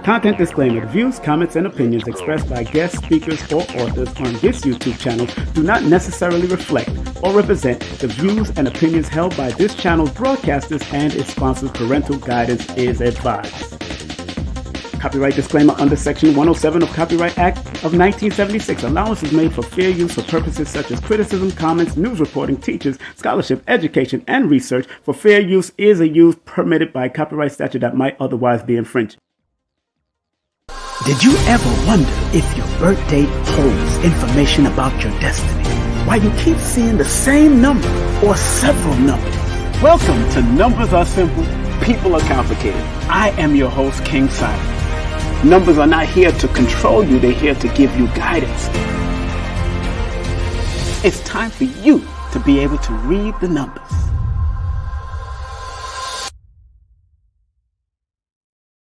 Content disclaimer. The views, comments, and opinions expressed by guest speakers or authors on this YouTube channel do not necessarily reflect or represent the views and opinions held by this channel's broadcasters and its sponsors. Parental guidance is advised. Copyright disclaimer under Section 107 of Copyright Act of 1976. Allowance is made for fair use for purposes such as criticism, comments, news reporting, teachers, scholarship, education, and research. For fair use is a use permitted by copyright statute that might otherwise be infringed. Did you ever wonder if your birth date holds information about your destiny? Why you keep seeing the same number or several numbers? Welcome to Numbers Are Simple, People Are Complicated. I am your host, King Simon. Numbers are not here to control you, they're here to give you guidance. It's time for you to be able to read the numbers.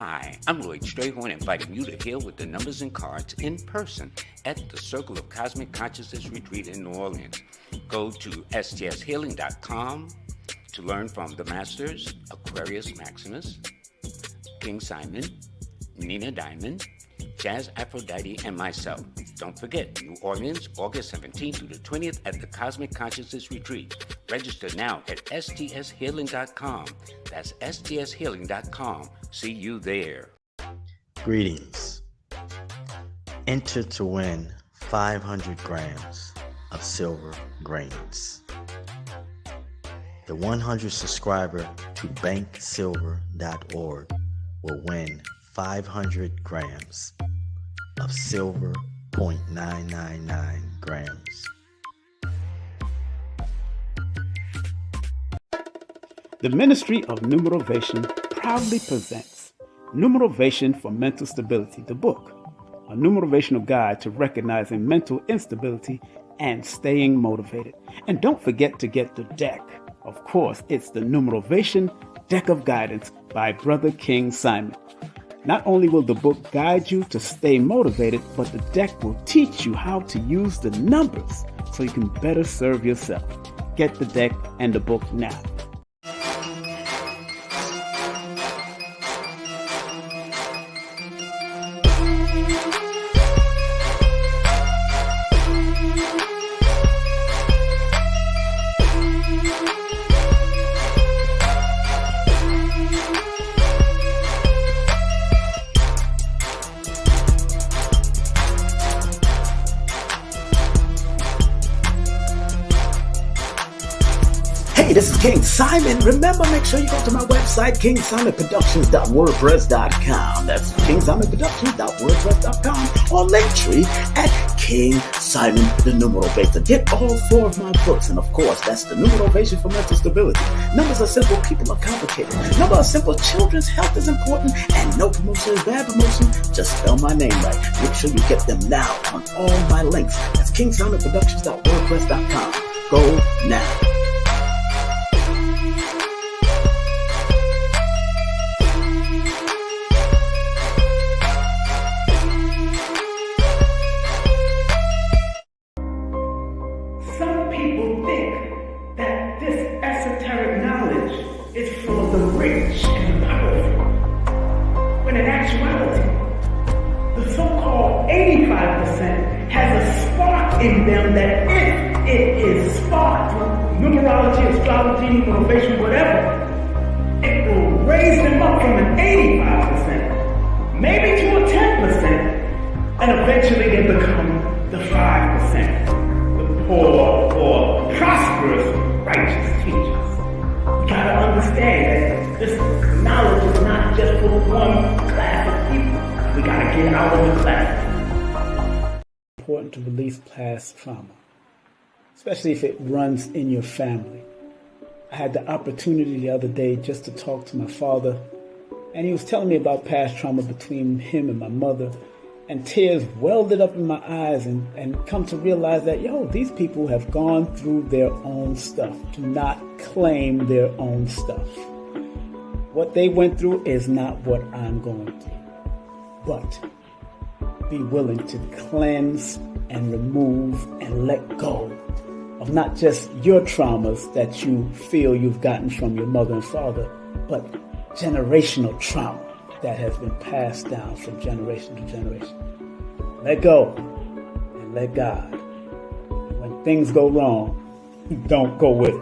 Hi, I'm Lloyd Strayhorn, inviting you to heal with the numbers and cards in person at the Circle of Cosmic Consciousness Retreat in New Orleans. Go to stshealing.com to learn from the Masters, Aquarius Maximus, King Simon, Nina Diamond, Jazz Aphrodite, and myself. Don't forget, New Orleans, August 17th through the 20th at the Cosmic Consciousness Retreat. Register now at stshealing.com. That's stshealing.com. See you there. Greetings. Enter to win 500 grams of silver grains. The 100 subscriber to banksilver.org will win 500 grams of silver, 0.999 grams. The Ministry of Numerovation proudly presents Numerovation for Mental Stability, the book, a numerational guide to recognizing mental instability and staying motivated. And don't forget to get the deck. Of course, it's the Numerovation Deck of Guidance by Brother King Simon. Not only will the book guide you to stay motivated, but the deck will teach you how to use the numbers so you can better serve yourself. Get the deck and the book now. Hey, this is King Simon. Remember, make sure you go to my website, kingsimonproductions.wordpress.com. That's kingsimonproductions.wordpress.com or Linktree at King Simon the Numero Beta. Get all 4 of my books, and of course, that's the Numerovation for Mental Stability. Numbers are simple, people are complicated. Numbers are simple, children's health is important, and no promotion is bad promotion. Just spell my name right. Make sure you get them now on all my links. That's kingsimonproductions.wordpress.com. Go now. Some people think that this esoteric knowledge is for the rich and the powerful, when in actuality, the so-called 85% has a spark in them that if it is sparked through numerology, astrology, motivation, whatever, it will raise them up from an 85%, maybe to a 10%, and eventually they become the 5%. Or prosperous, righteous teachers. We gotta understand that this knowledge is not just for one class of people. We gotta get out of the class. Important to release past trauma, especially if it runs in your family. I had the opportunity the other day just to talk to my father, and he was telling me about past trauma between him and my mother. And tears welded up in my eyes and come to realize that, these people have gone through their own stuff. Do not claim their own stuff. What they went through is not what I'm going through. But be willing to cleanse and remove and let go of not just your traumas that you feel you've gotten from your mother and father, but generational trauma that has been passed down from generation to generation. Let go and let God. When things go wrong, don't go with it.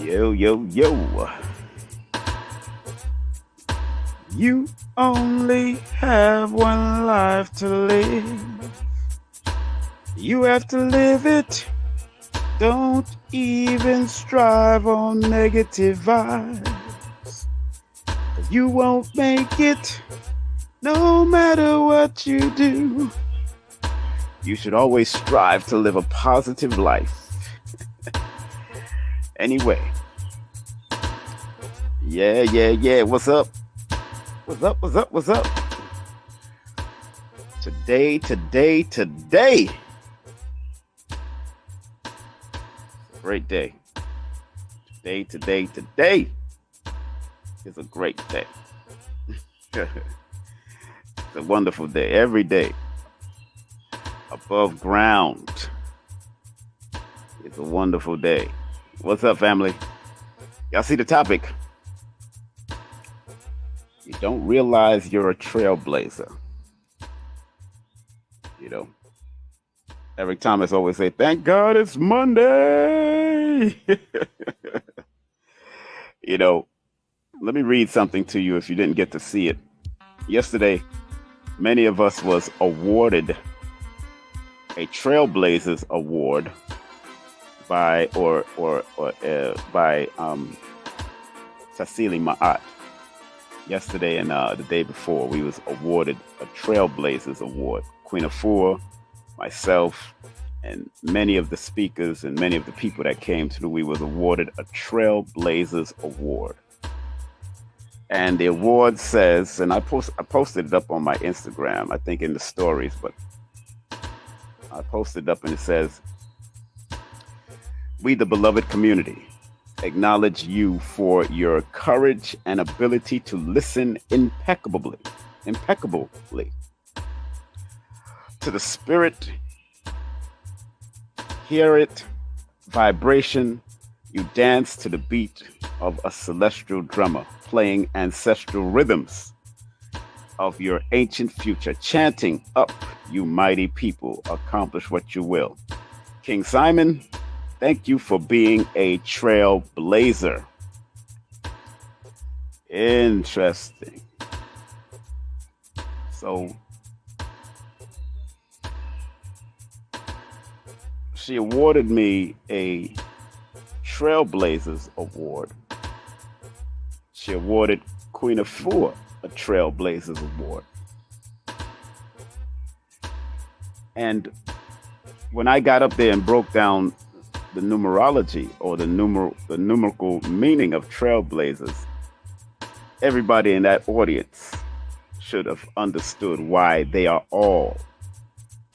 Yo, yo, yo. You only have one life to live. You have to live it. Don't even strive on negative vibes. 'Cause you won't make it no matter what you do. You should always strive to live a positive life. Anyway. Yeah. What's up? What's up? Today. Great day. Today is a great day. It's a wonderful day. Every day above ground is a wonderful day. What's up, family? Y'all see the topic? You don't realize you're a trailblazer. You know, Eric Thomas always say, "Thank God it's Monday." You know, let me read something to you if you didn't get to see it. Yesterday, many of us was awarded a Trailblazers Award by Cecily Ma'at. Yesterday and the day before, we was awarded a Trailblazers Award. Queen Afua, myself, and many of the speakers and many of the people that came through, we was awarded a Trailblazers Award. And the award says, and I posted it up on my Instagram, I think in the stories, but I posted it up and it says, "We, the beloved community, acknowledge you for your courage and ability to listen impeccably to the spirit, hear it, vibration. You dance to the beat of a celestial drummer, playing ancestral rhythms of your ancient future, chanting up, you mighty people, accomplish what you will. King Simon, thank you for being a trailblazer." Interesting. So she awarded me a Trailblazers Award. She awarded Queen Afua a Trailblazers Award. And when I got up there and broke down the numerology or the numerical meaning of trailblazers, everybody in that audience should have understood why they are all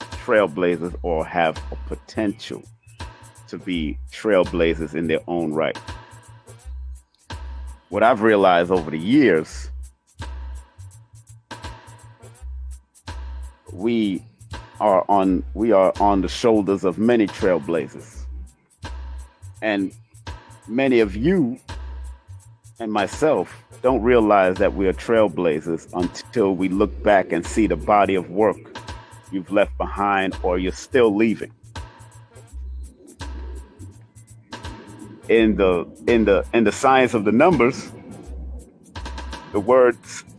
trailblazers or have a potential to be trailblazers in their own right. What I've realized over the years, we are on the shoulders of many trailblazers. And many of you and myself don't realize that we are trailblazers until we look back and see the body of work you've left behind or you're still leaving. In the science of the numbers, the word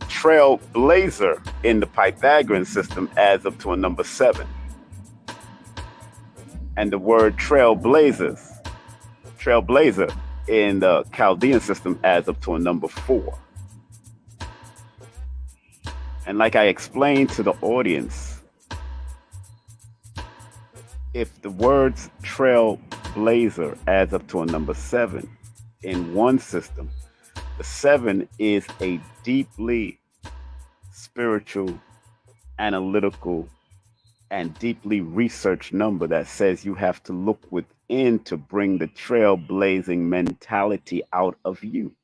trailblazer in the Pythagorean system adds up to a number 7. And the word trailblazer in the Chaldean system adds up to a number 4. And like I explained to the audience, if the words trailblazer adds up to a number 7 in one system, the 7 is a deeply spiritual, analytical, and deeply researched number that says you have to look within to bring the trailblazing mentality out of you.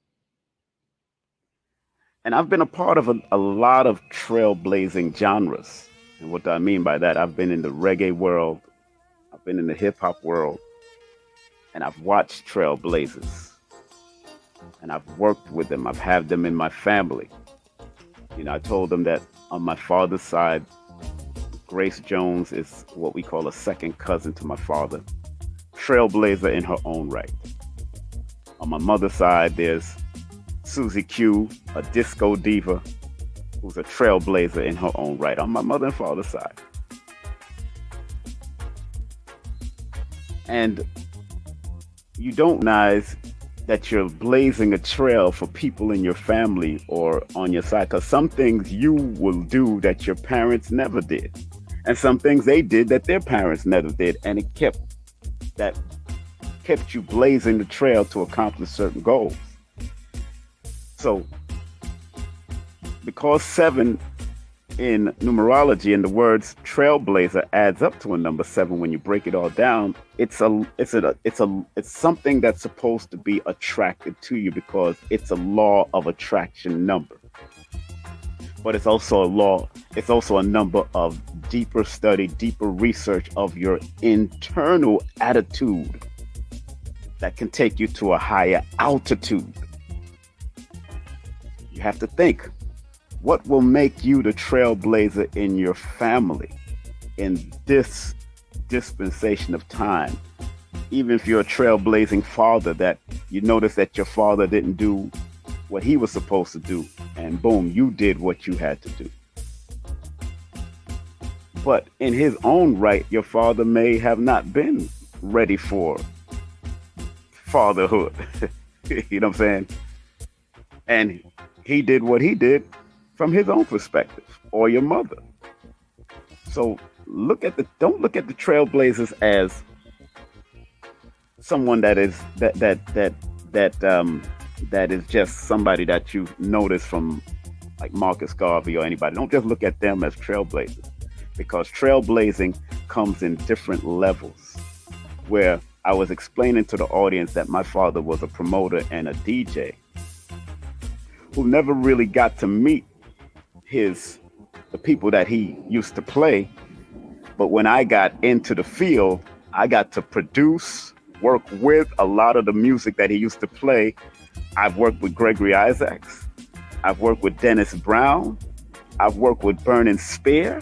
And I've been a part of a lot of trailblazing genres. And what do I mean by that? I've been in the reggae world, I've been in the hip hop world, and I've watched trailblazers. And I've worked with them. I've had them in my family. You know, I told them that on my father's side, Grace Jones is what we call a second cousin to my father. Trailblazer in her own right. On my mother's side, there's Susie Q, a disco diva, who's a trailblazer in her own right. On my mother and father's side. And you don't recognize that you're blazing a trail for people in your family or on your side, because some things you will do that your parents never did, and some things they did that their parents never did, and it kept you blazing the trail to accomplish certain goals. So because 7 in numerology and the words trailblazer adds up to a number 7, when you break it all down, it's something that's supposed to be attracted to you because it's a law of attraction number. but it's also a law. It's also a number of deeper study, deeper research of your internal attitude that can take you to a higher altitude. You have to think, what will make you the trailblazer in your family in this dispensation of time? Even if you're a trailblazing father, that you notice that your father didn't do what he was supposed to do, and boom, you did what you had to do. But in his own right, your father may have not been ready for fatherhood. You know what I'm saying? And he did what he did from his own perspective, or your mother. So don't look at the trailblazers as someone that is just somebody that you notice from like Marcus Garvey or anybody. Don't just look at them as trailblazers, because trailblazing comes in different levels. Where I was explaining to the audience that my father was a promoter and a DJ who never really got to meet the people that he used to play. But when I got into the field, I got to produce, work with a lot of the music that he used to play. I've worked with Gregory Isaacs. I've worked with Dennis Brown. I've worked with Burning Spear.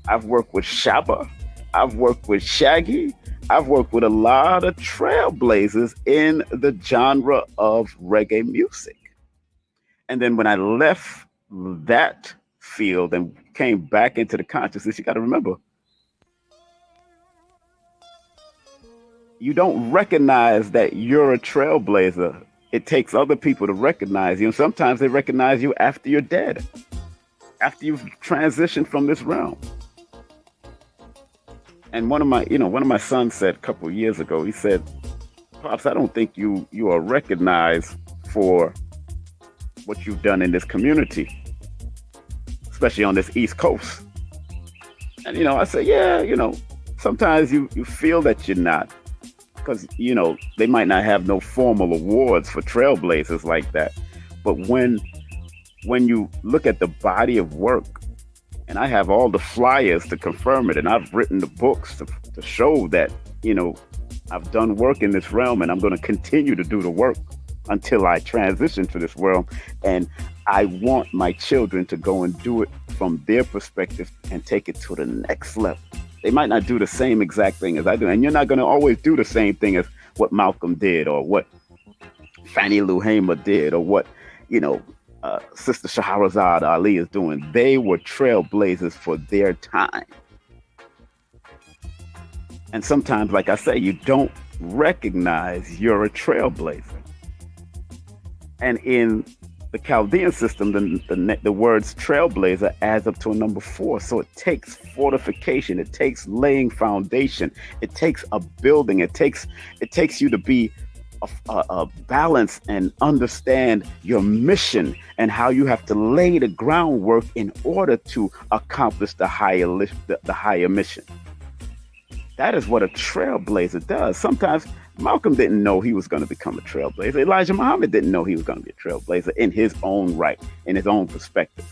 I've worked with Shabba. I've worked with Shaggy. I've worked with a lot of trailblazers in the genre of reggae music. And then when I left that field and came back into the consciousness, you got to remember, you don't recognize that you're a trailblazer. It takes other people to recognize you. And sometimes they recognize you after you're dead, after you've transitioned from this realm. And one of my sons said a couple of years ago, he said, "Pops, I don't think you are recognized for what you've done in this community, especially on this East Coast." And, I said, yeah, sometimes you feel that you're not, because, they might not have no formal awards for trailblazers like that. But when you look at the body of work, and I have all the flyers to confirm it, and I've written the books to show that, I've done work in this realm, and I'm going to continue to do the work until I transition to this world. And I want my children to go and do it from their perspective and take it to the next level. They might not do the same exact thing as I do. And you're not going to always do the same thing as what Malcolm did, or what Fannie Lou Hamer did, or what, Sister Shahrazad Ali is doing. They were trailblazers for their time. And sometimes, like I say, you don't recognize you're a trailblazer. And in the Chaldean system, the words trailblazer adds up to a number 4. So it takes fortification. It takes laying foundation. It takes a building. It takes you to be a balance and understand your mission and how you have to lay the groundwork in order to accomplish the higher mission. That is what a trailblazer does. Sometimes Malcolm didn't know he was going to become a trailblazer. Elijah Muhammad didn't know he was going to be a trailblazer in his own right, in his own perspective.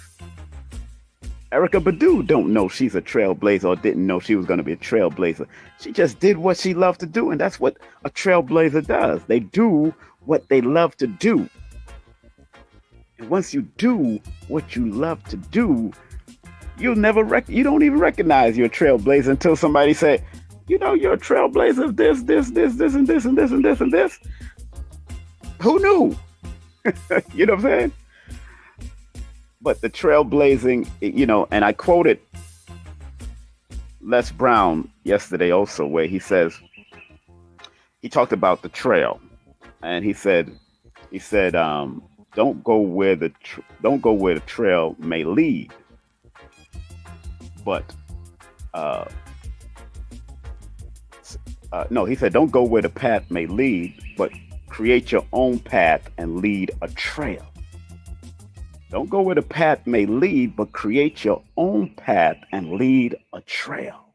Erykah Badu don't know she's a trailblazer, or didn't know she was going to be a trailblazer. She just did what she loved to do, and that's what a trailblazer does. They do what they love to do. And once you do what you love to do, you don't even recognize you're a trailblazer until somebody say, you're a trailblazer of this, and this, and this, and this, and this, and this. Who knew? You know what I'm saying? But the trailblazing, and I quoted Les Brown yesterday also, where he says, he talked about the trail, and he said, don't go where the trail may lead, but no, he said, don't go where the path may lead, but create your own path and lead a trail. Don't go where the path may lead, but create your own path and lead a trail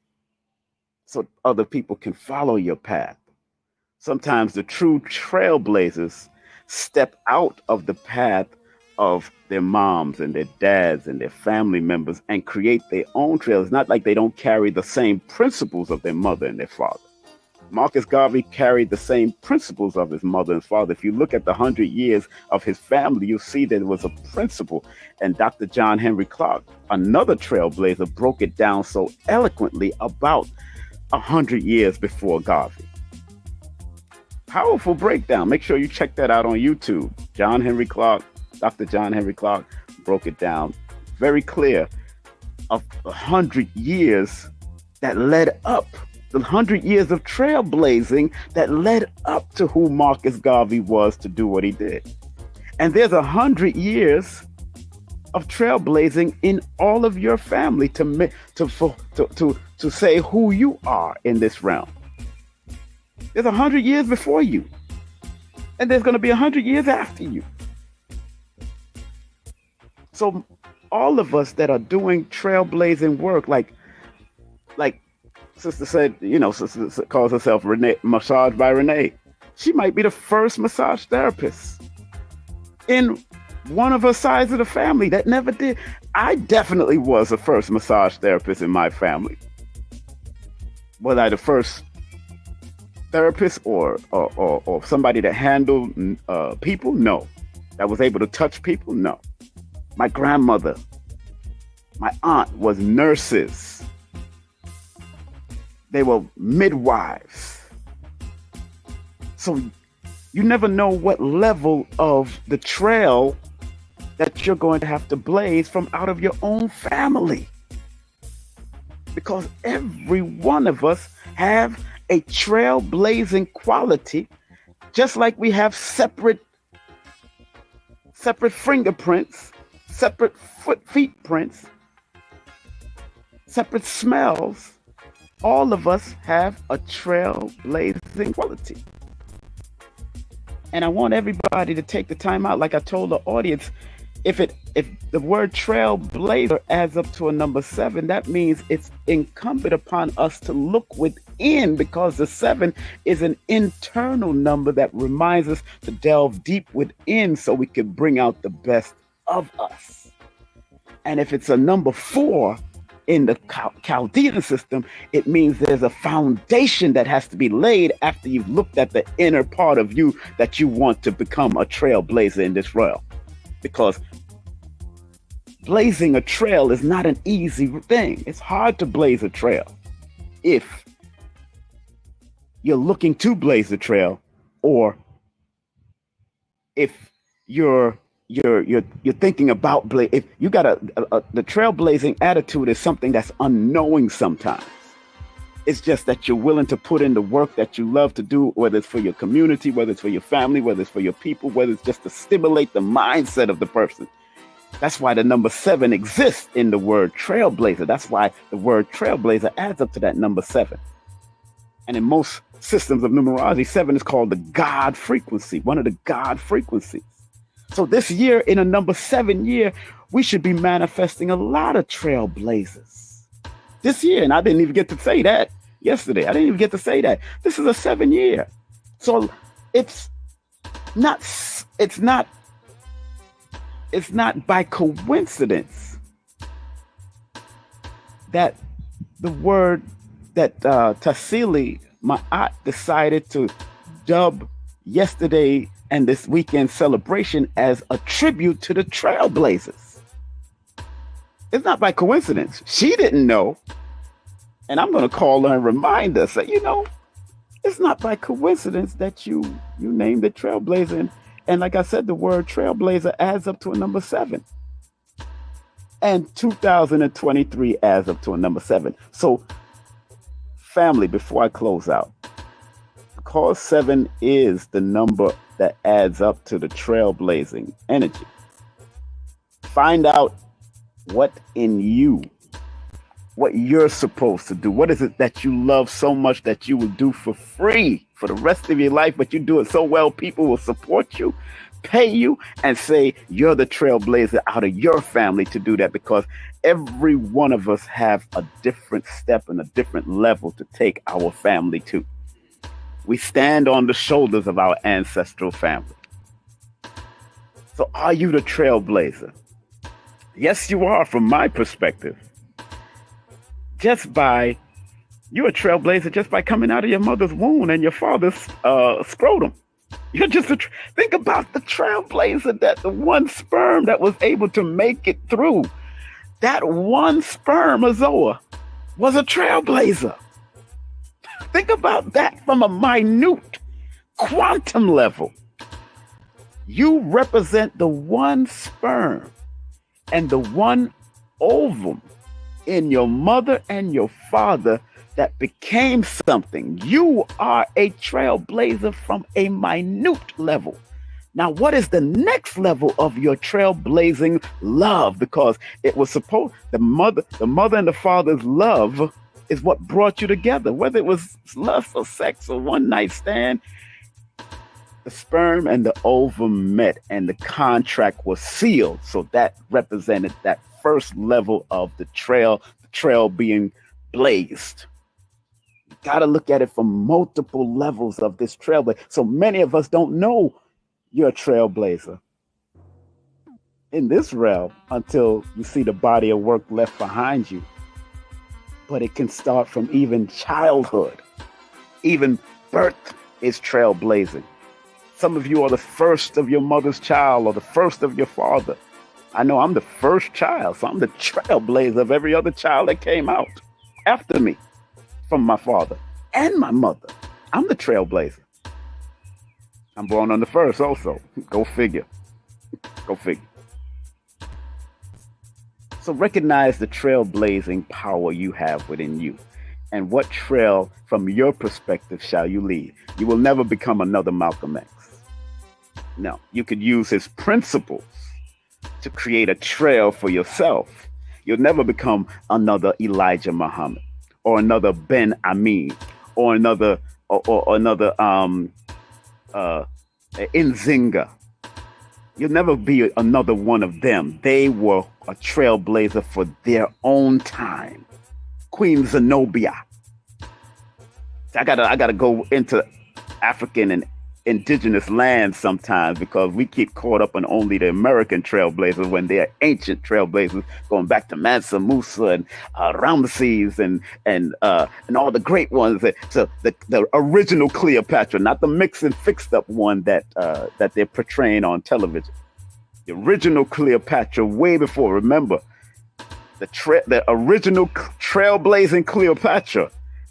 so other people can follow your path. Sometimes the true trailblazers step out of the path of their moms and their dads and their family members and create their own trails. It's not like they don't carry the same principles of their mother and their father. Marcus Garvey carried the same principles of his mother and father. If you look at the 100 years of his family, you'll see that it was a principle. And Dr. John Henry Clark, another trailblazer, broke it down so eloquently about 100 years before Garvey. Powerful breakdown. Make sure you check that out on YouTube. John Henry Clark, Dr. John Henry Clark broke it down very clear of 100 years that led up, the 100 years of trailblazing that led up to who Marcus Garvey was to do what he did. And there's 100 years of trailblazing in all of your family to say who you are in this realm. There's 100 years before you, and there's going to be 100 years after you. So all of us that are doing trailblazing work, like Sister said, Sister calls herself Renee, Massage by Renee. She might be the first massage therapist in one of her sides of the family that never did. I definitely was the first massage therapist in my family. Was I the first therapist or somebody that handled people? No. That was able to touch people? No. My grandmother, my aunt was nurses. They were midwives. So you never know what level of the trail that you're going to have to blaze from out of your own family. Because every one of us have a trailblazing quality, just like we have separate fingerprints, separate feet prints, separate smells. All of us have a trailblazing quality. And I want everybody to take the time out, like I told the audience, if the word trailblazer adds up to a number 7, that means it's incumbent upon us to look within, because the 7 is an internal number that reminds us to delve deep within so we can bring out the best of us. And if it's a number 4 in the Chaldean system, it means there's a foundation that has to be laid after you've looked at the inner part of you that you want to become a trailblazer in this realm. Because blazing a trail is not an easy thing. It's hard to blaze a trail if you're looking to blaze the trail, or if you're thinking about if you got the trailblazing attitude is something that's unknowing sometimes. It's just that you're willing to put in the work that you love to do, whether it's for your community, whether it's for your family, whether it's for your people, whether it's just to stimulate the mindset of the person. That's why the number 7 exists in the word trailblazer. That's why the word trailblazer adds up to that number 7. And in most systems of numerology, 7 is called the God frequency, one of the God frequencies. So this year, in a number 7 year, we should be manifesting a lot of trailblazers this year. And I didn't even get to say that yesterday. I didn't even get to say that. This is a 7 year. So it's not by coincidence that the word that Tassili Ma'at decided to dub yesterday and this weekend celebration as a tribute to the trailblazers. It's not by coincidence. She didn't know. And I'm going to call her and remind her, say, it's not by coincidence that you named it trailblazer. And like I said, the word trailblazer adds up to a number 7. And 2023 adds up to a number 7. So, family, before I close out, because 7 is the number that adds up to the trailblazing energy, find out what in you, what you're supposed to do. What is it that you love so much that you will do for free for the rest of your life, but you do it so well people will support you, pay you, and say you're the trailblazer out of your family to do that, because every one of us have a different step and a different level to take our family to. We stand on the shoulders of our ancestral family. So are you the trailblazer? Yes, you are from my perspective. You're a trailblazer just by coming out of your mother's womb and your father's scrotum. You're just think about the trailblazer, that the one sperm that was able to make it through. That one spermatozoa was a trailblazer. Think about that from a minute quantum level. You represent the one sperm and the one ovum in your mother and your father that became something. You are a trailblazer from a minute level. Now, what is the next level of your trailblazing love? Because it was supposed, the mother and the father's love is what brought you together. Whether it was lust or sex or one night stand, the sperm and the ovum met and the contract was sealed. So that represented that first level of the trail being blazed. You got to look at it from multiple levels of this trailblazer. So many of us don't know you're a trailblazer in this realm until you see the body of work left behind you. But it can start from even childhood. Even birth is trailblazing. Some of you are the first of your mother's child or the first of your father. I know I'm the first child, so I'm the trailblazer of every other child that came out after me from my father and my mother. I'm the trailblazer. I'm born on the first also. Go figure. Go figure. So recognize the trailblazing power you have within you. And what trail, from your perspective, shall you lead? You will never become another Malcolm X. No, you could use his principles to create a trail for yourself. You'll never become another Elijah Muhammad or another Ben Amin or another Nzinga. You'll never be another one of them. They were a trailblazer for their own time. Queen Zenobia. I gotta go into African and indigenous lands sometimes because we keep caught up on only the American trailblazers when they are ancient trailblazers going back to Mansa Musa and Ramesses and all the great ones. So the original Cleopatra, not the mixed and fixed up one that they're portraying on television. The original Cleopatra, way before. Remember, the original trailblazing Cleopatra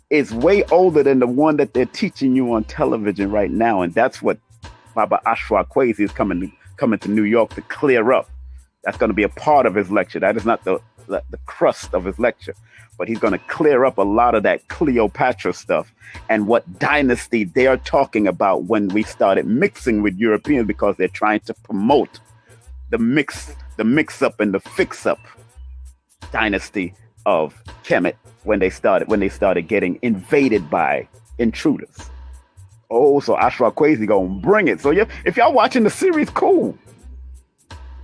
is way older than the one that they're teaching you on television right now. And that's what Baba Ashra Kwesi is coming to New York to clear up. That's going to be a part of his lecture. That is not the crust of his lecture, but he's going to clear up a lot of that Cleopatra stuff and what dynasty they are talking about when we started mixing with Europeans, because they're trying to promote the mix up and the fix up dynasty of Kemet when they started getting invaded by intruders. Oh, so Ashra Kwesi gonna bring it. So if y'all watching the series, cool.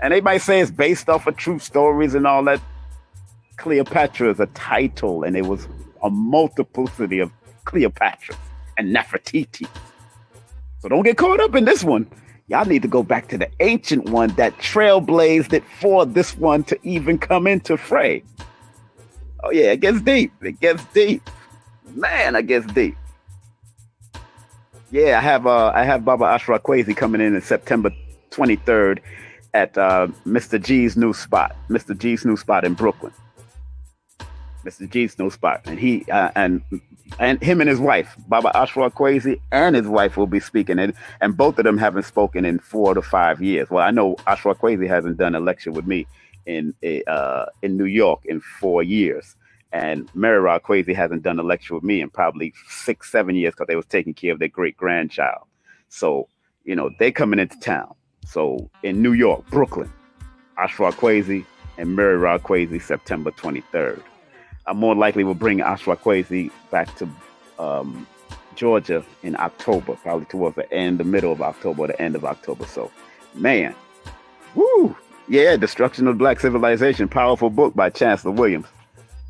And they might say it's based off of true stories and all that. Cleopatra is a title, and it was a multiplicity of Cleopatras and Nefertiti. So don't get caught up in this one. Y'all need to go back to the ancient one that trailblazed it for this one to even come into fray. Oh yeah, it gets deep. It gets deep. Man, it gets deep. Yeah, I have Baba Ashra Kwesi coming in September 23rd at Mr. G's new spot. Mr. G's new spot in Brooklyn. Mr. G's new spot. And he and him and his wife, Baba Ashra Kwesi and his wife, will be speaking. And both of them haven't spoken in 4 to 5 years. Well, I know Ashra Kwesi hasn't done a lecture with me in New York in 4 years, and Mary Ra Kwesi hasn't done a lecture with me in probably 6-7 years because they was taking care of their great grandchild. So they coming into town. So in New York, Brooklyn, Ashra Kwesi and Mary Ra Kwesi, September 23rd. I more likely will bring Ashra Kwesi back to Georgia in October, probably towards the middle of October or the end of October. So, man, woo! Yeah, Destruction of Black Civilization, powerful book by Chancellor Williams.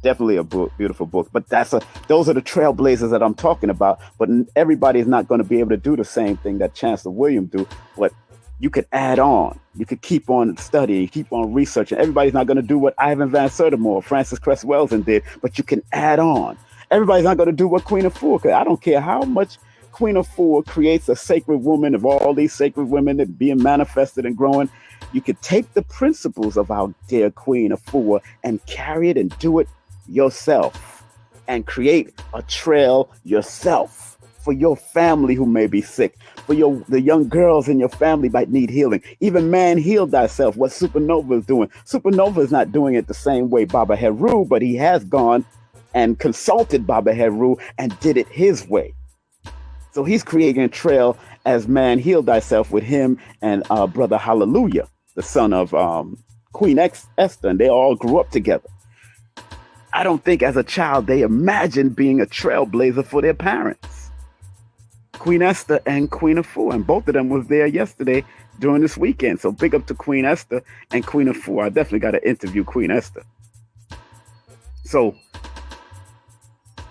Definitely a book, beautiful book. But those are the trailblazers that I'm talking about. But everybody is not going to be able to do the same thing that Chancellor Williams do. But You could add on. You could keep on studying, keep on researching. Everybody's not going to do what Ivan Van Sertima or Francis Cress Welsing did, but you can add on. Everybody's not going to do what Queen Afua could. I don't care how much Queen Afua creates a sacred woman of all these sacred women that being manifested and growing. You could take the principles of our dear Queen Afua and carry it and do it yourself and create a trail yourself for your family who may be sick, for the young girls in your family might need healing. Even man, heal thyself, what Supernova is doing. Supernova is not doing it the same way Baba Heru, but he has gone and consulted Baba Heru and did it his way. So he's creating a trail as man, heal thyself with him and Brother Hallelujah, the son of Queen Esther, and they all grew up together. I don't think as a child they imagined being a trailblazer for their parents. Queen Esther and Queen Afua, and both of them was there yesterday during this weekend. So big up to Queen Esther and Queen Afua. I definitely got to interview Queen Esther. So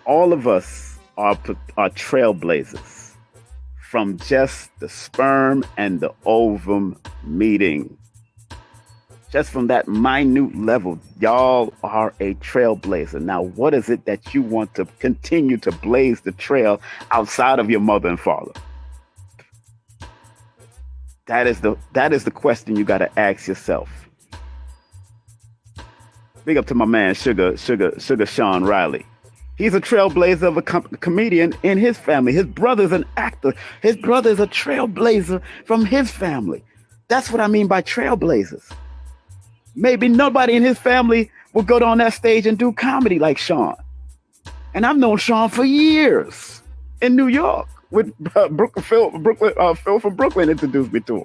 all of us are trailblazers from just the sperm and the ovum meeting. Just from that minute level, y'all are a trailblazer. Now, what is it that you want to continue to blaze the trail outside of your mother and father? That is the question you got to ask yourself. Big up to my man, Sugar Sean Riley. He's a trailblazer of a comedian in his family. His brother's an actor. His brother's a trailblazer from his family. That's what I mean by trailblazers. Maybe nobody in his family will go on that stage and do comedy like Sean. And I've known Sean for years in New York with Phil from Brooklyn introduced me to him.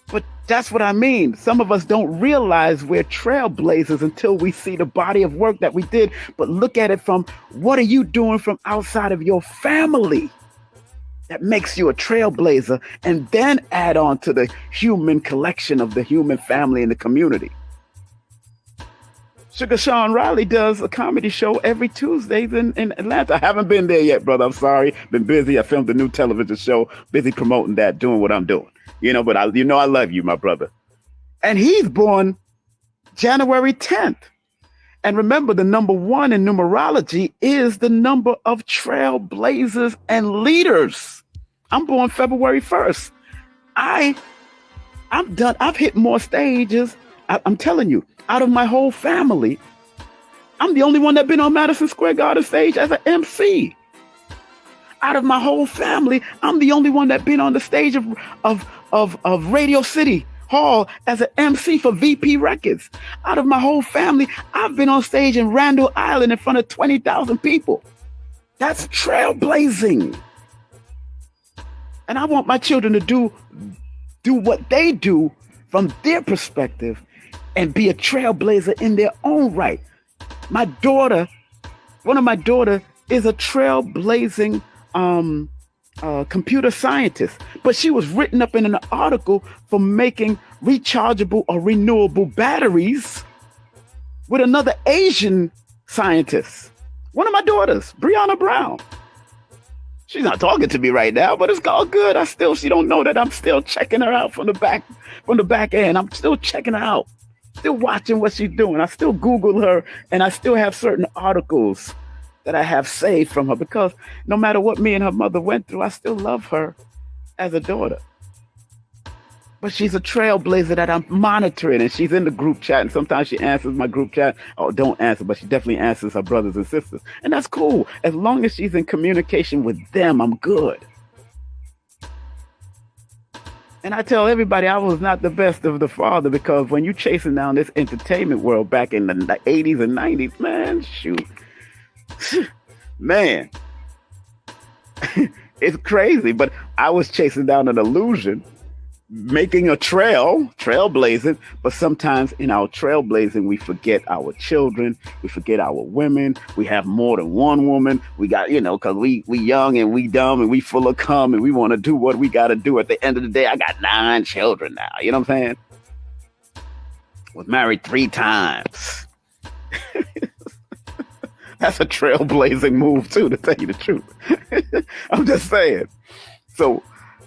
But that's what I mean. Some of us don't realize we're trailblazers until we see the body of work that we did. But look at it from, what are you doing from outside of your family that makes you a trailblazer, and then add on to the human collection of the human family and the community. Sugar Sean Riley does a comedy show every Tuesday in Atlanta. I haven't been there yet, brother. I'm sorry. Been busy. I filmed a new television show, busy promoting that, doing what I'm doing. But I love you, my brother. And he's born January 10th. And remember, the number 1 in numerology is the number of trailblazers and leaders. I'm born February 1st. I'm done. I've hit more stages. I'm telling you, out of my whole family, I'm the only one that's been on Madison Square Garden stage as an MC. Out of my whole family, I'm the only one that's been on the stage of Radio City Hall as an MC for VP Records. Out of my whole family, I've been on stage in Randall Island in front of 20,000 people. That's trailblazing. And I want my children to do what they do from their perspective and be a trailblazer in their own right. One of my daughters is a trailblazing computer scientist, but she was written up in an article for making rechargeable or renewable batteries with another Asian scientist. One of my daughters, Brianna Brown. She's not talking to me right now, but it's all good. She don't know that I'm still checking her out from the back end. I'm still checking her out, still watching what she's doing. I still Google her, and I still have certain articles that I have saved from her, because no matter what me and her mother went through, I still love her as a daughter. But she's a trailblazer that I'm monitoring, and she's in the group chat, and sometimes she answers my group chat. Oh, don't answer, but she definitely answers her brothers and sisters. And that's cool. As long as she's in communication with them, I'm good. And I tell everybody I was not the best of the father, because when you're chasing down this entertainment world back in the 80s and 90s, man, shoot. Man, it's crazy. But I was chasing down an illusion, making a trailblazing, but sometimes in our trailblazing, we forget our children, we forget our women, we have more than one woman, we got, because we young and we dumb and we full of cum and we want to do what we got to do. At the end of the day, I got 9 children now, you know what I'm saying? Was married 3 times. That's a trailblazing move too, to tell you the truth. I'm just saying. So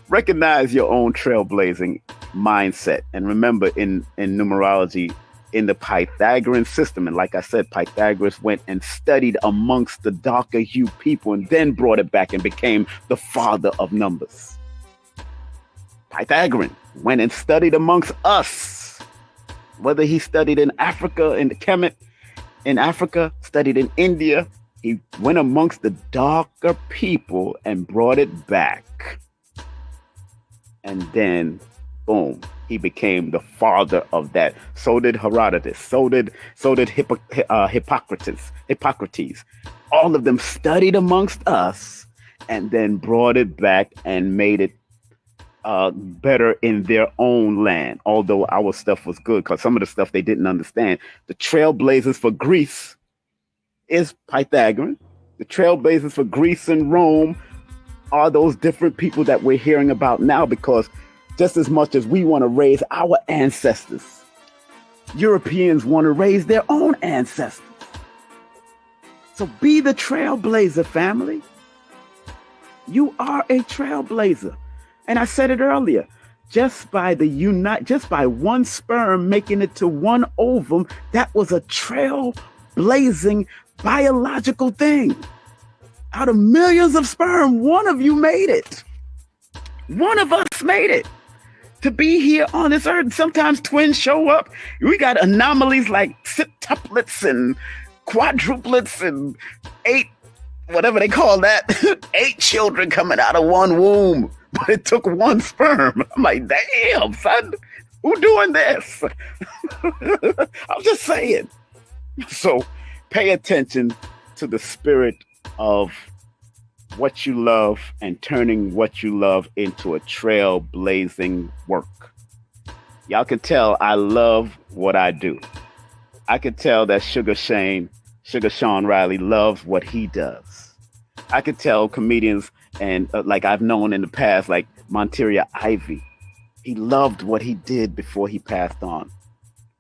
recognize your own trailblazing mindset. And remember, in numerology, in the Pythagorean system, and like I said, Pythagoras went and studied amongst the darker hue people and then brought it back and became the father of numbers. Pythagorean went and studied amongst us. Whether he studied in Africa, in the Kemet, in Africa, studied in India, he went amongst the darker people and brought it back. And then, boom, he became the father of that. So did Herodotus. So did Hippocrates. All of them studied amongst us and then brought it back and made it better in their own land. Although our stuff was good, because some of the stuff they didn't understand. The trailblazers for Greece is Pythagorean. The trailblazers for Greece and Rome are those different people that we're hearing about now, because just as much as we want to raise our ancestors, Europeans want to raise their own ancestors. So be the trailblazer, family. You are a trailblazer. And I said it earlier, just by one sperm making it to one ovum, that was a trailblazing biological thing. Out of millions of sperm, one of you made it. One of us made it to be here on this earth. Sometimes twins show up. We got anomalies like septuplets and quadruplets and 8, whatever they call that, 8 children coming out of one womb. But it took one sperm. I'm like, damn, son, who doing this? I'm just saying. So pay attention to the spirit of what you love and turning what you love into a trailblazing work. Y'all can tell I love what I do. I can tell that Sugar Sean Riley loves what he does. I can tell comedians and like I've known in the past, like Monteria Ivy, he loved what he did before he passed on.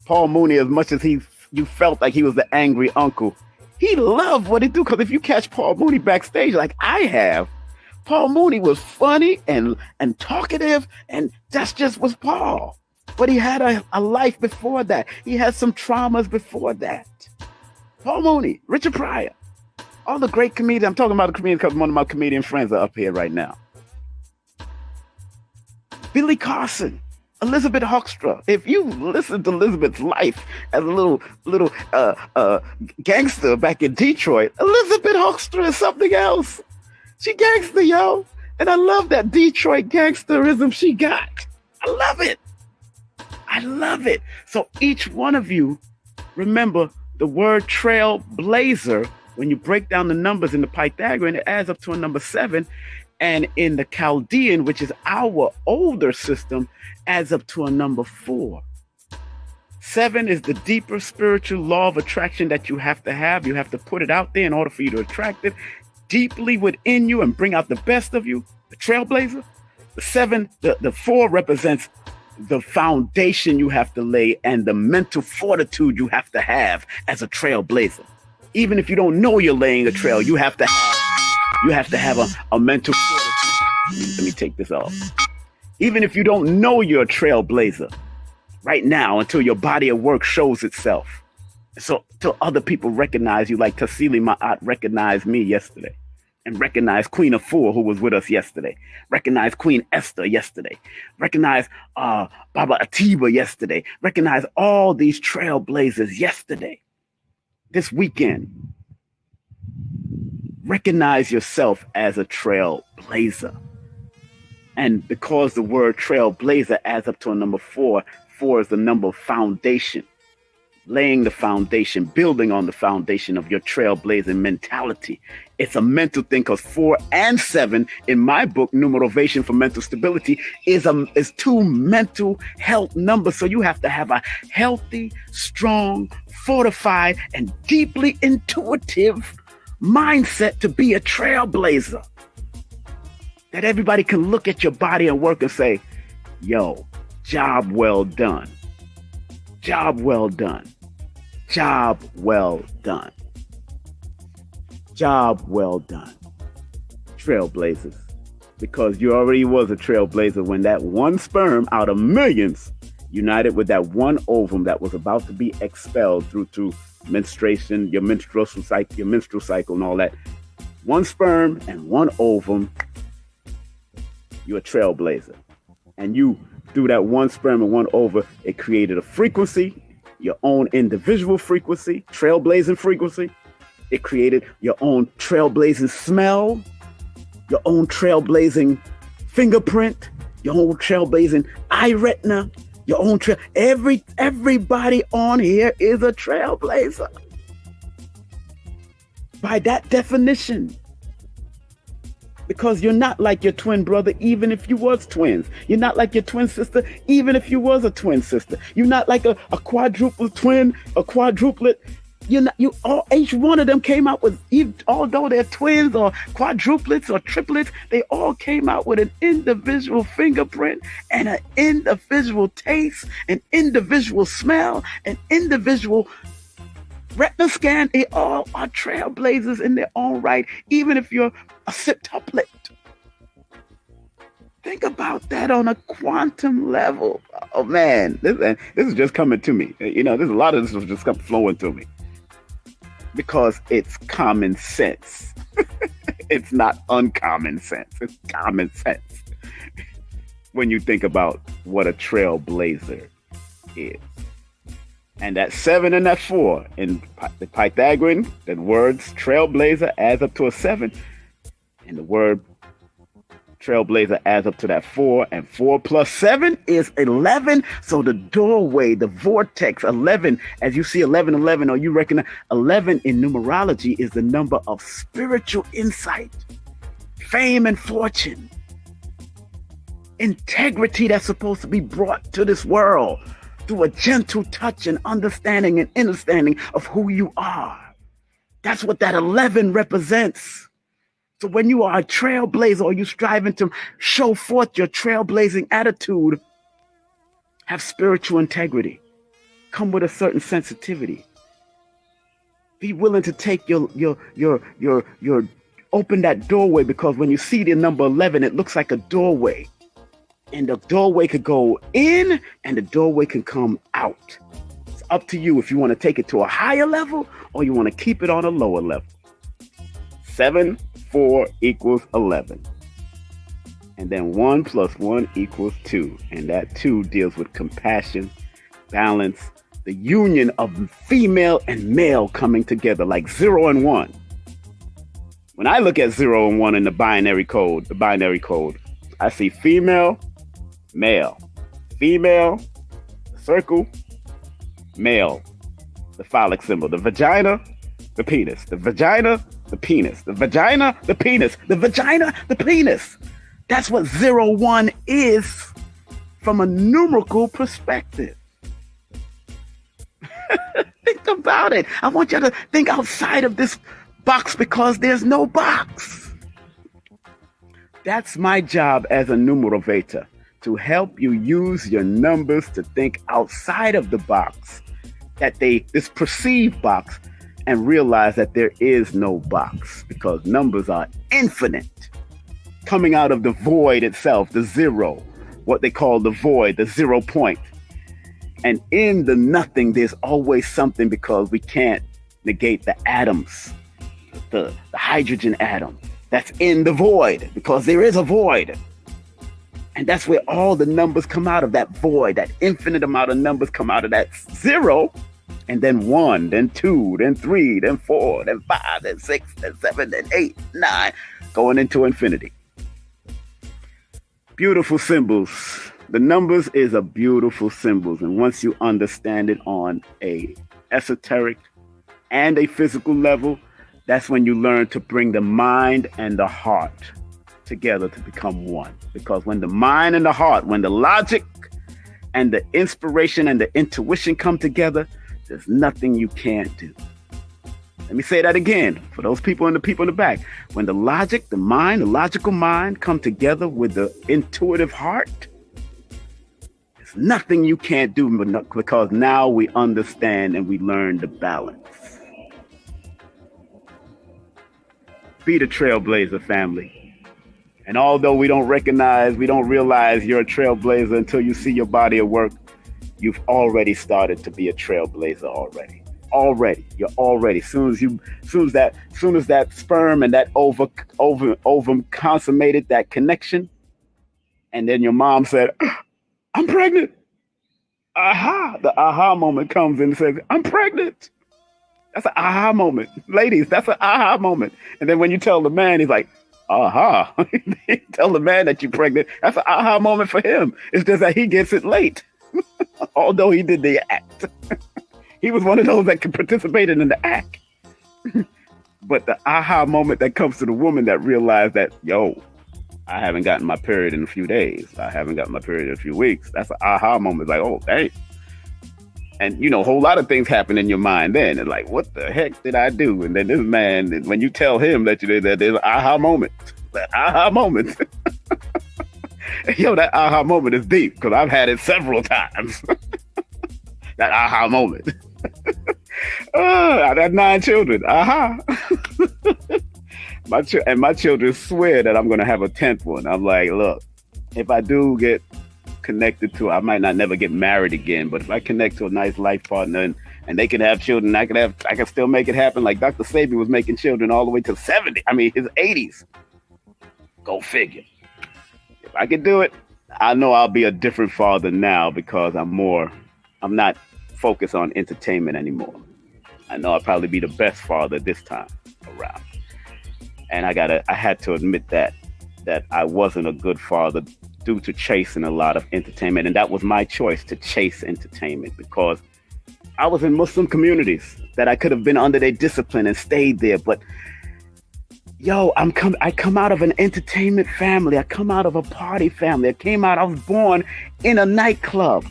Paul Mooney, as much as you felt like he was the angry uncle, he loved what he do. Because if you catch Paul Mooney backstage, like I have, Paul Mooney was funny and talkative, and that's just was Paul. But he had a life before that. He had some traumas before that. Paul Mooney, Richard Pryor, all the great comedians. I'm talking about the comedians because one of my comedian friends are up here right now. Billy Carson, Elizabeth Hoekstra. If you listen to Elizabeth's life as a little gangster back in Detroit, Elizabeth Hoekstra is something else. She gangster, yo. And I love that Detroit gangsterism she got. I love it. I love it. So each one of you, remember the word trailblazer. When you break down the numbers in the Pythagorean, it adds up to a number 7. And in the Chaldean, which is our older system, adds up to a number 4. 7 is the deeper spiritual law of attraction that you have to have. You have to put it out there in order for you to attract it deeply within you and bring out the best of you, the trailblazer. The 7, the 4 represents the foundation you have to lay and the mental fortitude you have to have as a trailblazer. Even if you don't know you're laying a trail, you have to have a mental fortitude. Let me take this off. Even if you don't know you're a trailblazer right now, until your body of work shows itself. So till other people recognize you, like Tassili Ma'at recognized me yesterday, and recognized Queen Afua, who was with us yesterday, recognized Queen Esther yesterday, recognized Baba Atiba yesterday, recognized all these trailblazers yesterday. This weekend, recognize yourself as a trailblazer. And because the word trailblazer adds up to a number 4, 4 is the number of foundation. Laying the foundation, building on the foundation of your trailblazing mentality. It's a mental thing, because 4 and 7 in my book, Numerovation for Mental Stability, is 2 mental health numbers. So you have to have a healthy, strong, fortified, and deeply intuitive mindset to be a trailblazer. That everybody can look at your body and work and say, yo, job well done. Job well done. Job well done. Job well done. Trailblazers, because you already was a trailblazer when that one sperm out of millions united with that one ovum that was about to be expelled through to menstruation, your menstrual cycle and all that. One sperm and one ovum, you're a trailblazer. And you, through that one sperm and one ovum, it created a frequency, your own individual frequency, trailblazing frequency. It created your own trailblazing smell, your own trailblazing fingerprint, your own trailblazing eye retina, your own trail. Everybody on here is a trailblazer. By that definition. Because you're not like your twin brother, even if you was twins. You're not like your twin sister, even if you was a twin sister. You're not like a quadruple twin, a quadruplet. Each one of them came out with, although they're twins or quadruplets or triplets, they all came out with an individual fingerprint and an individual taste, an individual smell, an individual retina scan. They all are trailblazers in their own right, even if you're a septuplet. Think about that on a quantum level. Oh man, this is just coming to me. There's a lot of this was just flowing to me. Because it's common sense. It's not uncommon sense. It's common sense. When you think about what a trailblazer is. And that 7 and that 4 in the Pythagorean, the words trailblazer adds up to a 7. And the word trailblazer adds up to that 4. And 4 plus 7 is 11. So the doorway, the vortex, 11, as you see 11, or you recognize 11 in numerology is the number of spiritual insight, fame and fortune, integrity that's supposed to be brought to this world through a gentle touch and understanding and understanding of who you are. That's what that 11 represents. So when you are a trailblazer or you striving to show forth your trailblazing attitude, have spiritual integrity, come with a certain sensitivity. Be willing to take your open that doorway, because when you see the number 11, it looks like a doorway. And the doorway could go in and the doorway can come out. It's up to you if you want to take it to a higher level or you want to keep it on a lower level. 7, 4 equals 11. And then 1 plus 1 equals 2. And that 2 deals with compassion, balance, the union of female and male coming together, like 0 and 1. When I look at 0 and 1 in the binary code, I see female, male, female, the circle, male, the phallic symbol, the vagina, the penis, the vagina, the penis, the vagina, the penis, the vagina, the penis. That's what 0-1 is from a numerical perspective. Think about it. I want you to think outside of this box, because there's no box. That's my job as a numerator, to help you use your numbers to think outside of the box, this perceived box, and realize that there is no box, because numbers are infinite, coming out of the void itself, the zero, what they call the void, the 0 point. And in the nothing, there's always something, because we can't negate the atoms, the hydrogen atom that's in the void, because there is a void. And that's where all the numbers come out of, that void. That infinite amount of numbers come out of that 0, and then 1, then 2, then 3, then 4, then 5, then 6, then 7, then 8, 9, going into infinity. Beautiful symbols. The numbers is a beautiful symbols. And once you understand it on a esoteric and a physical level, that's when you learn to bring the mind and the heart together to become one. Because when the mind and the heart, when the logic and the inspiration and the intuition come together, there's nothing you can't do. Let me say that again for those people and the people in the back. When the logic, the mind, the logical mind come together with the intuitive heart, there's nothing you can't do, because now we understand and we learn the balance. Be the trailblazer, family. And although we don't realize you're a trailblazer until you see your body of work, you've already started to be a trailblazer already. You're already. Soon as that sperm and that ovum consummated that connection, and then your mom said, "I'm pregnant." The aha moment comes and says, "I'm pregnant." That's an aha moment. Ladies, that's an aha moment. And then when you tell the man, he's like, aha. Tell the man that you're pregnant. That's an aha moment for him. It's just that he gets it late. Although he did the act. He was one of those that participated in the act. But the aha moment that comes to the woman that realized that, yo, I haven't gotten my period in a few days. I haven't gotten my period in a few weeks. That's an aha moment. Like, oh, dang. And, a whole lot of things happen in your mind then. It's like, what the heck did I do? And then this man, when you tell him that you did that, there's an aha moment. That aha moment. Yo, that aha moment is deep because I've had it several times. That aha moment. I had 9 children. Aha. My children swear that I'm going to have a 10th one. I'm like, look, if I do get connected to, I might not never get married again, but if I connect to a nice life partner and they can have children, I can still make it happen. Like Dr. Sabi was making children all the way to 70. I mean, his 80s. Go figure. If I can do it, I know I'll be a different father now because I'm not focused on entertainment anymore. I know I'll probably be the best father this time around. And I had to admit that I wasn't a good father due to chasing a lot of entertainment. And that was my choice, to chase entertainment, because I was in Muslim communities that I could have been under their discipline and stayed there. But yo, I come out of an entertainment family. I come out of a party family. I was born in a nightclub.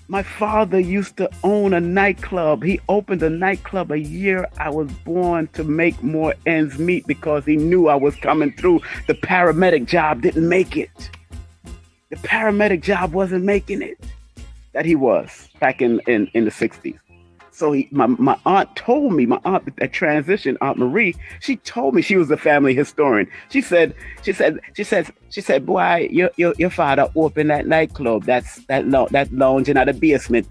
My father used to own a nightclub. He opened a nightclub a year I was born to make more ends meet because he knew I was coming through. The paramedic job didn't make it. The paramedic job wasn't making it. That he was back in the 60s. So my aunt told me, my aunt that transitioned, Aunt Marie, she told me, she was a family historian. She said, boy, your father opened that nightclub, that lounge in the basement,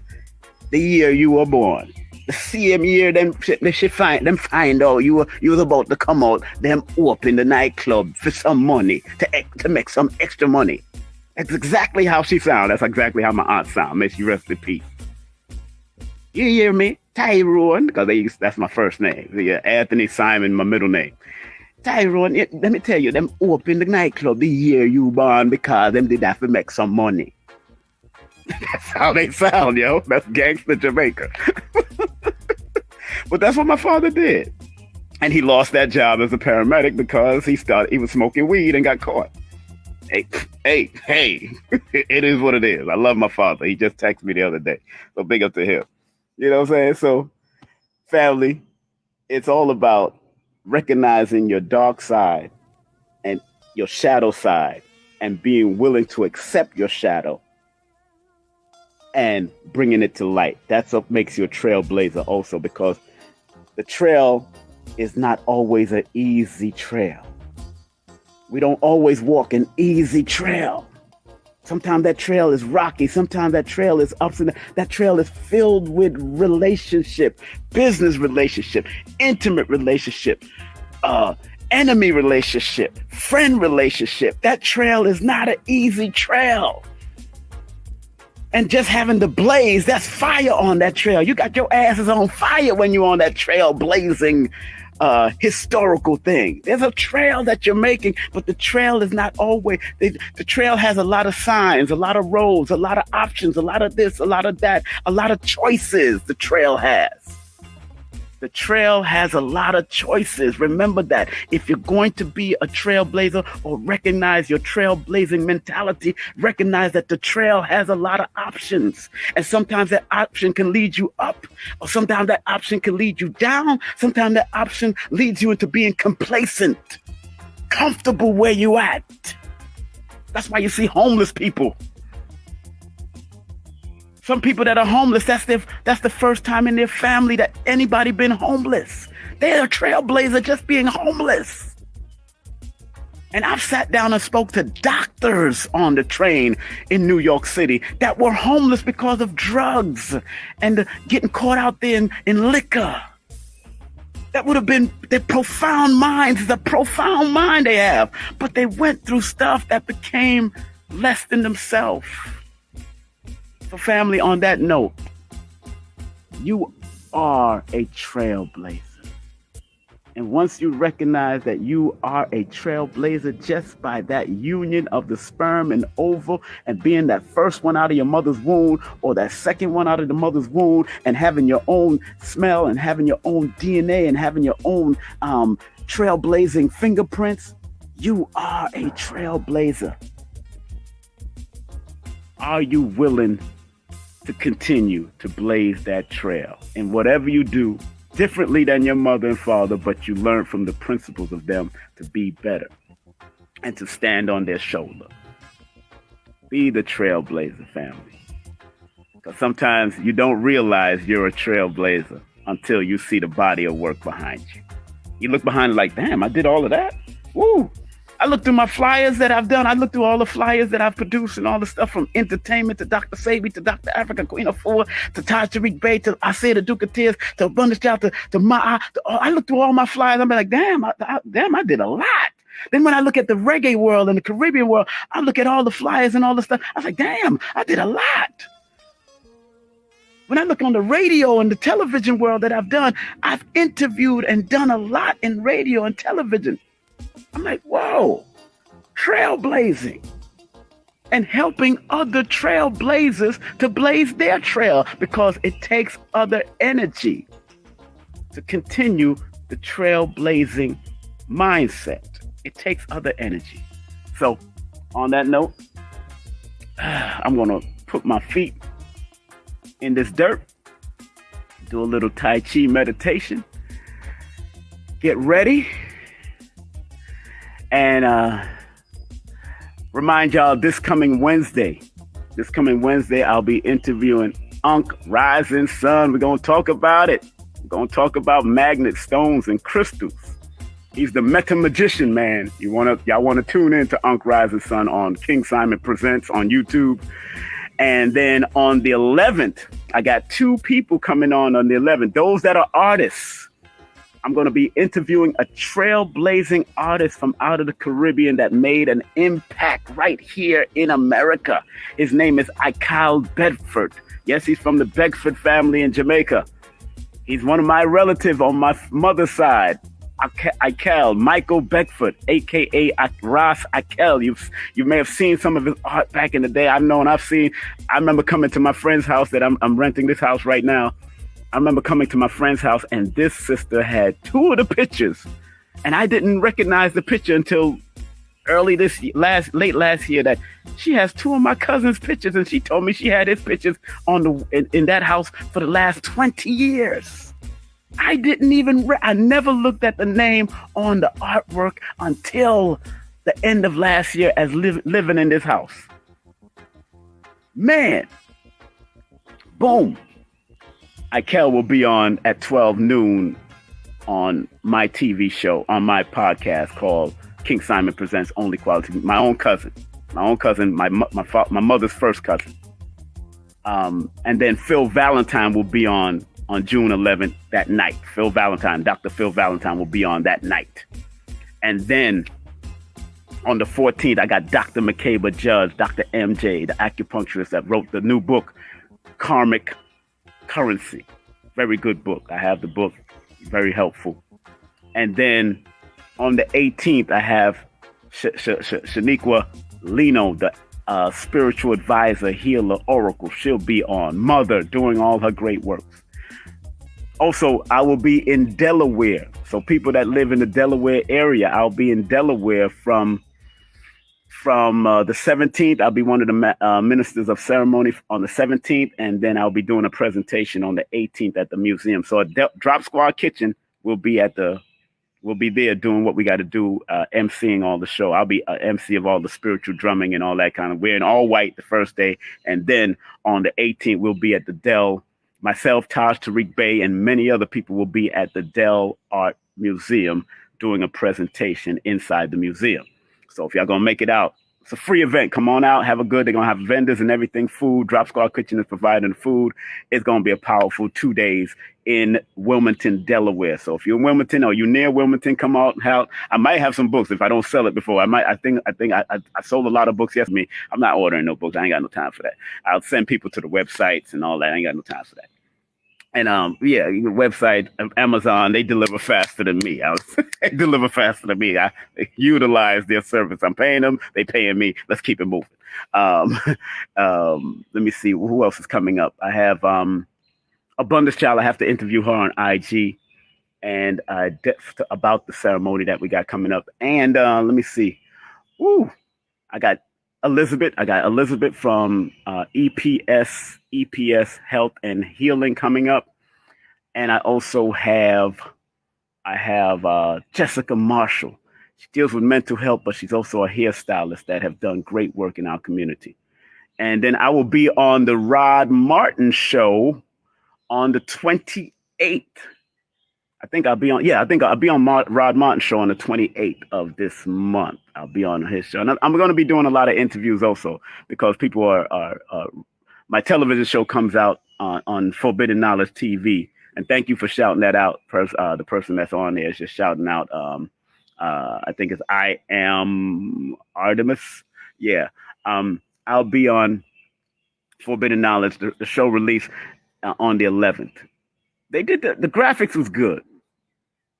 the year you were born. The same year them find out you was about to come out, them open the nightclub for some money, to make some extra money. That's exactly how she sound. That's exactly how my aunt sound. May she rest in peace. You hear me? Tyrone, because that's my first name. Yeah, Anthony Simon, my middle name. Tyrone, let me tell you, them open the nightclub the year you born because them did have to make some money. That's how they sound, yo. That's gangster Jamaica. But that's what my father did. And he lost that job as a paramedic because he was smoking weed and got caught. Hey, it is what it is. I love my father. He just texted me the other day. So big up to him. You know what I'm saying? So, family, it's all about recognizing your dark side and your shadow side and being willing to accept your shadow and bringing it to light. That's what makes you a trailblazer also, because the trail is not always an easy trail. We don't always walk an easy trail. Sometimes that trail is rocky. Sometimes that trail is ups and downs. That trail is filled with relationship, business relationship, intimate relationship, enemy relationship, friend relationship. That trail is not an easy trail. And just having the blaze, that's fire on that trail. You got your asses on fire when you're on that trail blazing historical thing. There's a trail that you're making, but the trail is not always, the trail has a lot of signs, a lot of roads, a lot of options, a lot of this, a lot of that, a lot of choices the trail has. The trail has a lot of choices. Remember that. If you're going to be a trailblazer or recognize your trailblazing mentality, recognize that the trail has a lot of options. And sometimes that option can lead you up, or sometimes that option can lead you down. Sometimes that option leads you into being complacent, comfortable where you at. That's why you see homeless people. Some people that are homeless, that's the first time in their family that anybody been homeless. They're a trailblazer just being homeless. And I've sat down and spoke to doctors on the train in New York City that were homeless because of drugs and getting caught out there in liquor. That would have been their profound minds, the profound mind they have. But they went through stuff that became less than themselves. So family, on that note, you are a trailblazer. And once you recognize that you are a trailblazer just by that union of the sperm and ovum and being that first one out of your mother's womb or that second one out of the mother's womb and having your own smell and having your own DNA and having your own trailblazing fingerprints, you are a trailblazer. Are you willing to continue to blaze that trail in whatever you do? Differently than your mother and father, but you learn from the principles of them to be better and to stand on their shoulder. Be the trailblazer, family. Because sometimes you don't realize you're a trailblazer until you see the body of work behind you. You look behind like, damn, I did all of that? Woo! I looked through my flyers that I've done. I looked through all the flyers that I've produced and all the stuff from entertainment to Dr. Sabi to Dr. Africa, Queen of Four, to Taj Tariq Bey, to Isaiah the Duke of Tears, to Abundance Child, to Ma'a. I looked through all my flyers. I'm like, damn, I did a lot. Then when I look at the reggae world and the Caribbean world, I look at all the flyers and all the stuff. I was like, damn, I did a lot. When I look on the radio and the television world that I've done, I've interviewed and done a lot in radio and television. I'm like, whoa, trailblazing and helping other trailblazers to blaze their trail because it takes other energy to continue the trailblazing mindset. It takes other energy. So on that note, I'm going to put my feet in this dirt, do a little Tai Chi meditation, get ready. And remind y'all, this coming Wednesday, I'll be interviewing Unc Rising Sun. We're going to talk about it. We're going to talk about magnet stones and crystals. He's the meta magician, man. Y'all want to tune in to Unc Rising Sun on King Simon Presents on YouTube. And then on the 11th, I got 2 people coming on the 11th. Those that are artists. I'm going to be interviewing a trailblazing artist from out of the Caribbean that made an impact right here in America. His name is Ikal Bedford. Yes, he's from the Bedford family in Jamaica. He's one of my relatives on my mother's side. Ikal, Michael Beckford, a.k.a. Ross Ikal. You may have seen some of his art back in the day. I remember coming to my friend's house that I'm renting this house right now. I remember coming to my friend's house and this sister had 2 of the pictures. And I didn't recognize the picture until late last year that she has 2 of my cousin's pictures. And she told me she had his pictures in that house for the last 20 years. I never looked at the name on the artwork until the end of last year as living in this house. Man, boom. Ikal will be on at 12 noon on my TV show, on my podcast called King Simon Presents Only Quality. My own cousin, my mother's first cousin. And then Phil Valentine will be on June 11th that night. Dr. Phil Valentine will be on that night. And then on the 14th, I got Dr. McCabe Judge, Dr. MJ, the acupuncturist that wrote the new book, Karmic Currency. Very good book. I have the book. Very helpful. And then on the 18th, I have Shaniqua Lino, the spiritual advisor, healer, oracle. She'll be on. Mother, doing all her great works. Also, I will be in Delaware. So people that live in the Delaware area, I'll be in Delaware from the 17th. I'll be one of the ministers of ceremony on the 17th, and then I'll be doing a presentation on the 18th at the museum. So Drop Squad Kitchen will be there doing what we got to do, emceeing all the show. I'll be MC of all the spiritual drumming and all that kind of, wearing all white the first day, and then on the 18th we'll be at the Dell. Myself, Taj Tariq Bey, and many other people will be at the Dell Art Museum doing a presentation inside the museum. So if y'all gonna make it out, it's a free event. Come on out, have a good. They're gonna have vendors and everything. Food. Drop Squad Kitchen is providing food. It's gonna be a powerful 2 days in Wilmington, Delaware. So if you're in Wilmington or you're near Wilmington, come out and help. I might have some books if I don't sell it before. I think I sold a lot of books yesterday. I'm not ordering no books. I ain't got no time for that. I'll send people to the websites and all that. I ain't got no time for that. And yeah, the website, Amazon, they deliver faster than me. They deliver faster than me. I utilize their service. I'm paying them. They paying me. Let's keep it moving. Let me see who else is coming up. I have Abundance Child. I have to interview her on IG and about the ceremony that we got coming up. And let me see. I got Elizabeth. I got Elizabeth from EPS Health and Healing coming up. And I also have Jessica Marshall. She deals with mental health, but she's also a hairstylist that have done great work in our community. And then I will be on the Rod Martin show on the 28th. I think I'll be on Rod Martin's show on the 28th of this month. I'll be on his show. And I'm going to be doing a lot of interviews also because people are my television show comes out on Forbidden Knowledge TV. And thank you for shouting that out. The person that's on there is just shouting out. I think it's I Am Artemis. Yeah. I'll be on Forbidden Knowledge. The show released on the 11th. They did the graphics was good.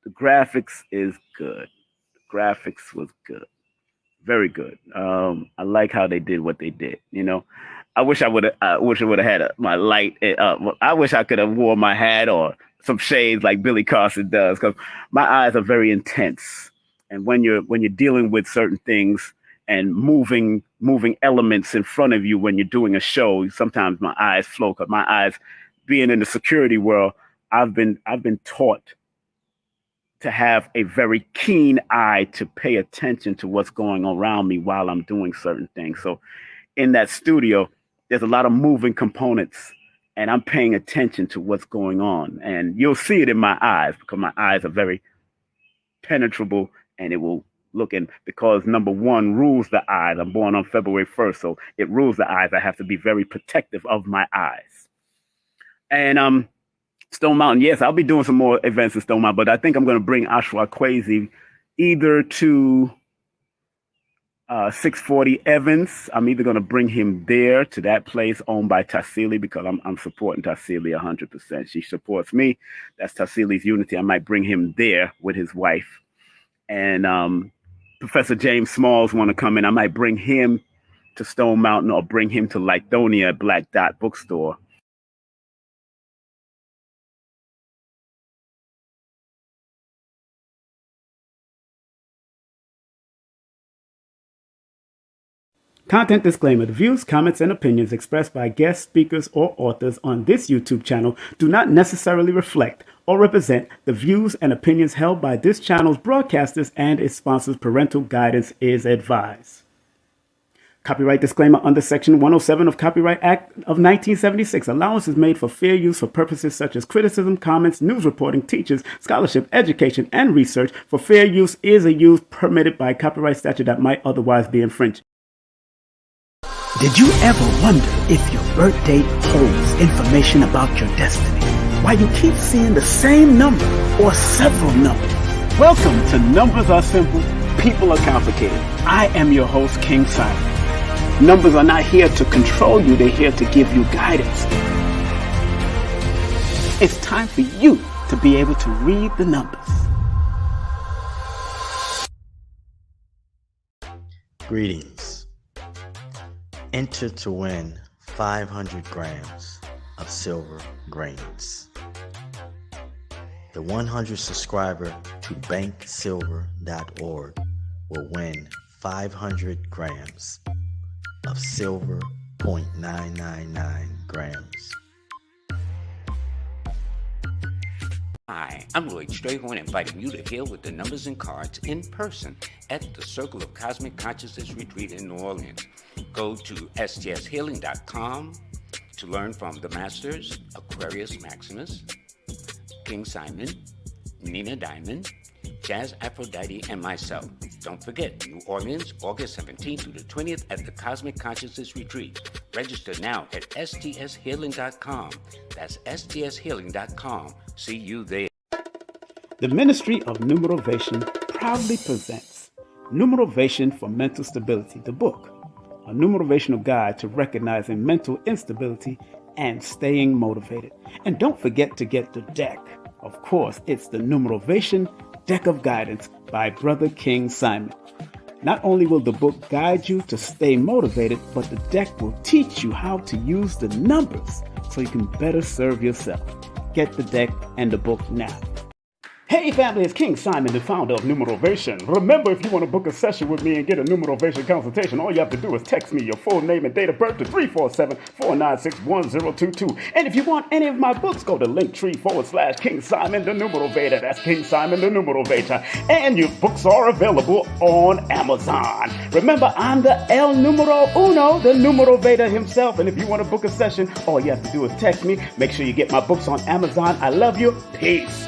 The graphics is good. The graphics was good. Very good. I like how they did what they did. You know, I wish I would have had my light. I wish I could have wore my hat or some shades like Billy Carson does, because my eyes are very intense. And when you're dealing with certain things and moving elements in front of you when you're doing a show, sometimes my eyes flow. Because my eyes, being in the security world, I've been taught to have a very keen eye to pay attention to what's going on around me while I'm doing certain things. So in that studio, there's a lot of moving components and I'm paying attention to what's going on. And you'll see it in my eyes because my eyes are very penetrable and it will look in, because number one rules the eyes. I'm born on February 1st, so it rules the eyes. I have to be very protective of my eyes. And Stone Mountain, yes, I'll be doing some more events in Stone Mountain, but I think I'm going to bring Ashwa Kwesi either to 640 Evans. I'm either going to bring him there to that place owned by Tassili, because I'm supporting Tassili 100%. She supports me. That's Tassili's Unity. I might bring him there with his wife. And Professor James Smalls want to come in. I might bring him to Stone Mountain or bring him to Lithonia at Black Dot Bookstore. Content disclaimer. The views, comments, and opinions expressed by guest speakers or authors on this YouTube channel do not necessarily reflect or represent the views and opinions held by this channel's broadcasters and its sponsors. Parental guidance is advised. Copyright disclaimer under Section 107 of Copyright Act of 1976. Allowance is made for fair use for purposes such as criticism, comments, news reporting, teachers, scholarship, education, and research. For fair use is a use permitted by copyright statute that might otherwise be infringed. Did you ever wonder if your birth date holds information about your destiny? Why you keep seeing the same number or several numbers? Welcome to Numbers Are Simple, People Are Complicated. I am your host, King Simon. Numbers are not here to control you, they're here to give you guidance. It's time for you to be able to read the numbers. Greetings. Enter to win 500 grams of silver grains. The 100 subscriber to banksilver.org will win 500 grams of silver 0.999 grams. Hi, I'm Lloyd Strayhorn, inviting you to heal with the numbers and cards in person at the Circle of Cosmic Consciousness Retreat in New Orleans. Go to stshealing.com to learn from the Masters, Aquarius Maximus, King Simon, Nina Diamond, Jazz Aphrodite, and myself. Don't forget, New Orleans, August 17th through the 20th at the Cosmic Consciousness Retreat. Register now at stshealing.com. That's stshealing.com. See you there. The Ministry of Numerovation proudly presents Numerovation for Mental Stability, the book, a numerovational guide to recognizing mental instability and staying motivated. And don't forget to get the deck. Of course, it's the Numerovation Deck of Guidance by Brother King Simon. Not only will the book guide you to stay motivated, but the deck will teach you how to use the numbers so you can better serve yourself. Get the deck and the book now. Hey family, it's King Simon, the founder of Numerovation. Remember, if you want to book a session with me and get a Numerovation consultation, all you have to do is text me your full name and date of birth to 347-496-1022. And if you want any of my books, go to Linktree/King Simon the Numerovator. That's King Simon the Numerovator. And your books are available on Amazon. Remember, I'm the El Numero Uno, the Numerovator himself. And if you want to book a session, all you have to do is text me. Make sure you get my books on Amazon. I love you. Peace.